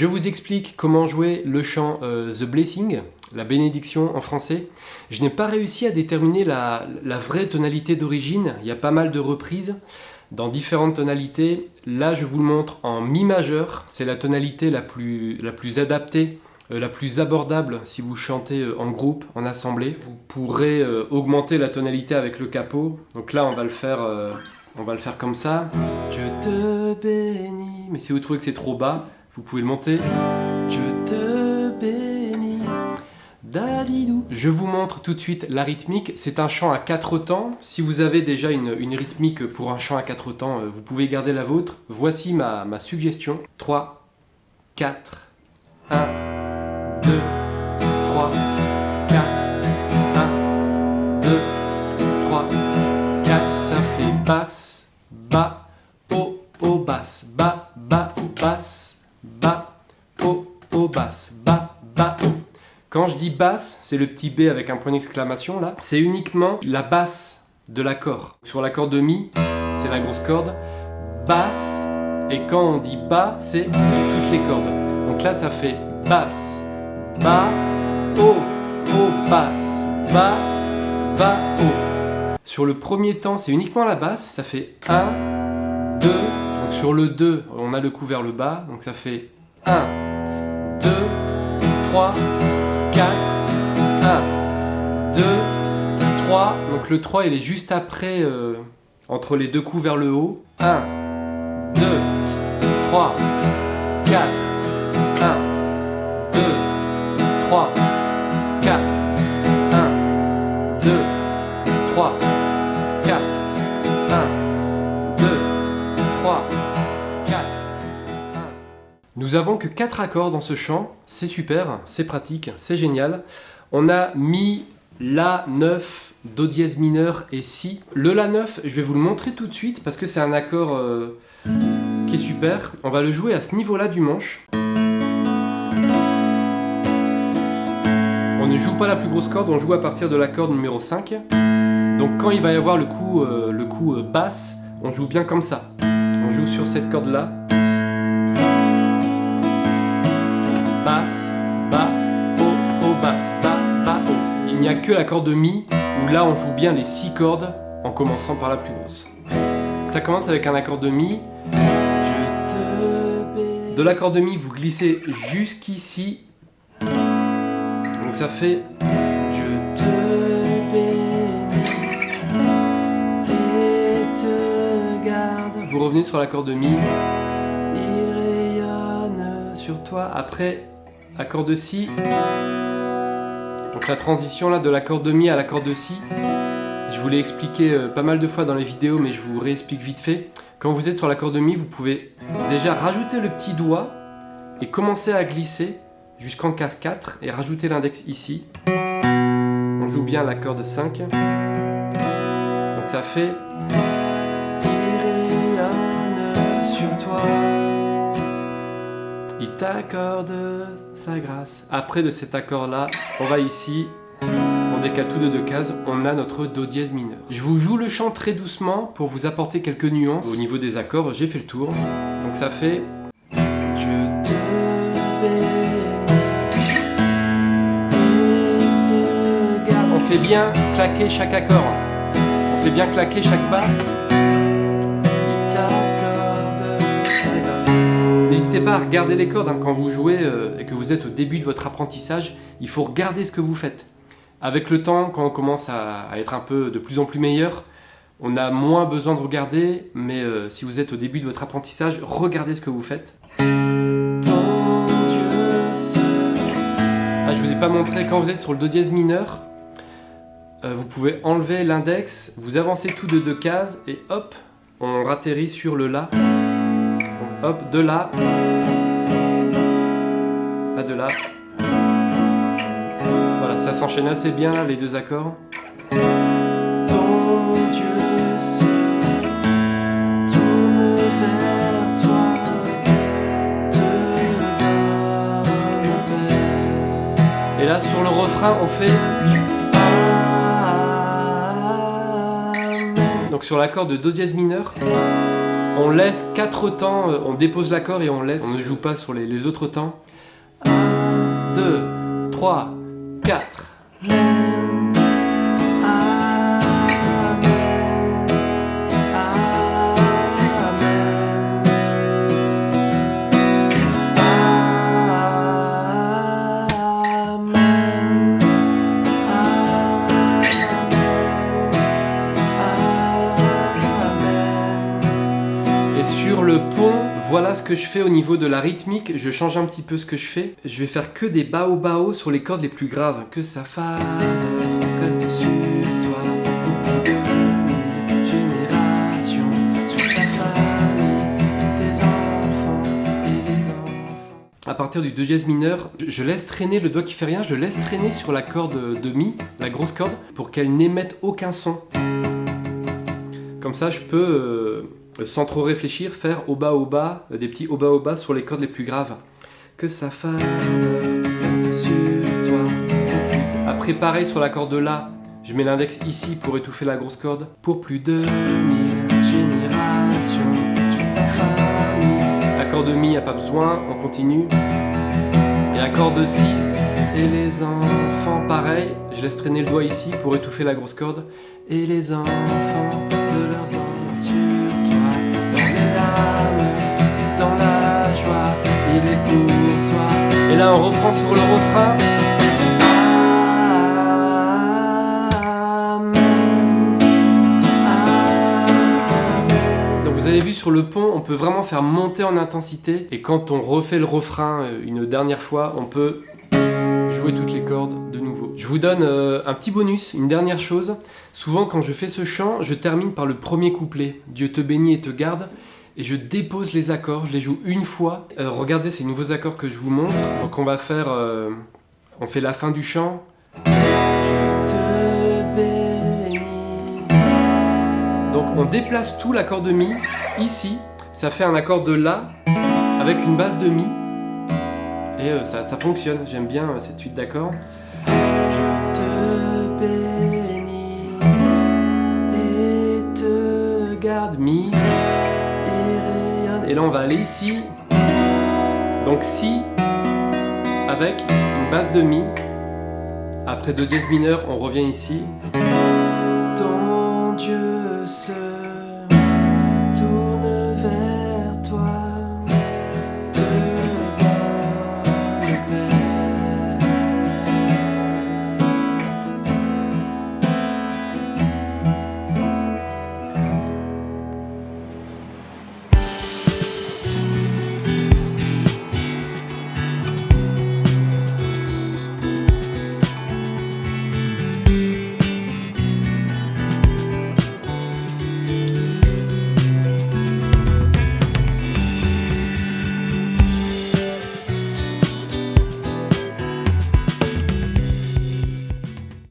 Je vous explique comment jouer le chant The Blessing, la bénédiction en français. Je n'ai pas réussi à déterminer la vraie tonalité d'origine. Il y a pas mal de reprises dans différentes tonalités. Là, je vous le montre en mi majeur. C'est la tonalité la plus adaptée, la plus abordable si vous chantez en groupe, en assemblée. Vous pourrez augmenter la tonalité avec le capot. Donc là, on va le faire comme ça. Je te bénis. Mais si vous trouvez que c'est trop bas, vous pouvez le monter. Je te bénis. Dadidou. Je vous montre tout de suite la rythmique. C'est un chant à 4 temps. Si vous avez déjà une rythmique pour un chant à 4 temps, vous pouvez garder la vôtre. Voici ma suggestion. 3, 4, 1, 2, 3, 4, 1, 2, 3, 4. Ça fait basse, bas, haut, haut, basse, bas, bas, haut, basse, bas, haut, haut, basse, bas, bas, haut. Quand je dis basse, c'est le petit B avec un point d'exclamation là. C'est uniquement la basse de l'accord. Sur l'accord de Mi, c'est la grosse corde. Basse, et quand on dit bas, c'est toutes les cordes. Donc là, ça fait basse, bas, haut, haut, basse, bas, bas, haut. Sur le premier temps, c'est uniquement la basse. Ça fait 1, 2. Donc sur le 2, on a le coup vers le bas. Donc ça fait 1, 2, 3, 4, 1, 2, 3. Donc le 3, il est juste après, entre les deux coups vers le haut. 1, 2, 3, 4, 1, 2, 3, 4, 1, 2, 3, 4, 1, 2, 3, 4, 1. Nous avons que 4 accords dans ce chant, c'est super, c'est pratique, c'est génial. On a Mi, La 9, Do dièse mineur et Si. Le La 9, je vais vous le montrer tout de suite parce que c'est un accord qui est super. On va le jouer à ce niveau-là du manche. On ne joue pas la plus grosse corde, on joue à partir de la corde numéro 5. Donc quand il va y avoir le coup basse, on joue bien comme ça. On joue sur cette corde-là. Basse, bas, haut, haut, basse, bas, bas, haut. Il n'y a que la corde de Mi, où là on joue bien les 6 cordes en commençant par la plus grosse. Donc ça commence avec un accord de Mi. De l'accord de Mi, vous glissez jusqu'ici. Donc ça fait Je te bénis et te garde. Vous revenez sur l'accord de Mi. Il rayonne sur toi. Après, accord de Si. Donc la transition là de l'accord de Mi à l'accord de Si. Je vous l'ai expliqué pas mal de fois dans les vidéos, mais je vous réexplique vite fait. Quand vous êtes sur l'accord de Mi, vous pouvez déjà rajouter le petit doigt et commencer à glisser jusqu'en case 4 et rajouter l'index ici. On joue bien la corde 5. Donc ça fait Il rayonne sur toi. Il t'accorde sa grâce. Après de cet accord là, on va ici. On décale tout de 2 cases, on a notre Do dièse mineur. Je vous joue le chant très doucement pour vous apporter quelques nuances. Au niveau des accords, j'ai fait le tour. Donc ça fait Je te bénis et te garde. On fait bien claquer chaque accord. On fait bien claquer chaque basse. Il t'accorde sa grâce. N'hésitez pas à regarder les cordes quand vous jouez et que vous êtes au début de votre apprentissage. Il faut regarder ce que vous faites. Avec le temps, quand on commence à être un peu de plus en plus meilleur, on a moins besoin de regarder, mais si vous êtes au début de votre apprentissage, regardez ce que vous faites. Ton Dieu seul. Ah, je ne vous ai pas montré, quand vous êtes sur le Do dièse mineur, vous pouvez enlever l'index, vous avancez tout de 2 cases, et hop, on ratterrit sur le La. Donc, hop, de La à de La. Voilà, ça s'enchaîne assez bien là, les 2 accords. Ton Dieu seul tourne vers toi, te donne paix. Et là sur le refrain on fait Amen. Donc sur l'accord de Do dièse mineur, On laisse 4 temps, on dépose l'accord et on laisse, on ne joue pas sur les autres temps. 1, 2, 3, 4. Sur le pont, voilà ce que je fais au niveau de la rythmique. Je change un petit peu ce que je fais. Je vais faire que des bao-bao sur les cordes les plus graves. Que sa faveur reste sur toi, génération, sur ta famille, tes enfants et les enfants. À partir du 2 dièse mineur, je laisse traîner le doigt qui fait rien, je le laisse traîner sur la corde de mi, la grosse corde, pour qu'elle n'émette aucun son. Comme ça, je peux... sans trop réfléchir, faire oba-oba, des petits oba-oba sur les cordes les plus graves. Que sa faveur reste sur toi. Après, pareil sur la corde de La, je mets l'index ici pour étouffer la grosse corde. Pour plus de 1000 générations sur ta famille. Accord de Mi, y a pas besoin, on continue. Et accord de Si, et les enfants, pareil, je laisse traîner le doigt ici pour étouffer la grosse corde. Et les enfants de leurs enfants sur toi. Dans la joie, il est pour toi. Et là on reprend sur le refrain. Amen. Amen. Donc vous avez vu sur le pont, on peut vraiment faire monter en intensité. Et quand on refait le refrain une dernière fois, on peut jouer toutes les cordes de nouveau. Je vous donne un petit bonus, une dernière chose. Souvent quand je fais ce chant, je termine par le premier couplet. Dieu te bénit et te garde. Et je dépose les accords, je les joue une fois. Regardez ces nouveaux accords que je vous montre. Donc on va faire, on fait la fin du chant. Je te bénis. Donc on déplace tout l'accord de Mi ici. Ça fait un accord de La avec une basse de Mi. Et ça fonctionne, j'aime bien cette suite d'accords. Je te bénis et te garde Mi. Et là on va aller ici, donc Si avec une basse de Mi, après 2 dièse mineur on revient ici. Ton Dieu se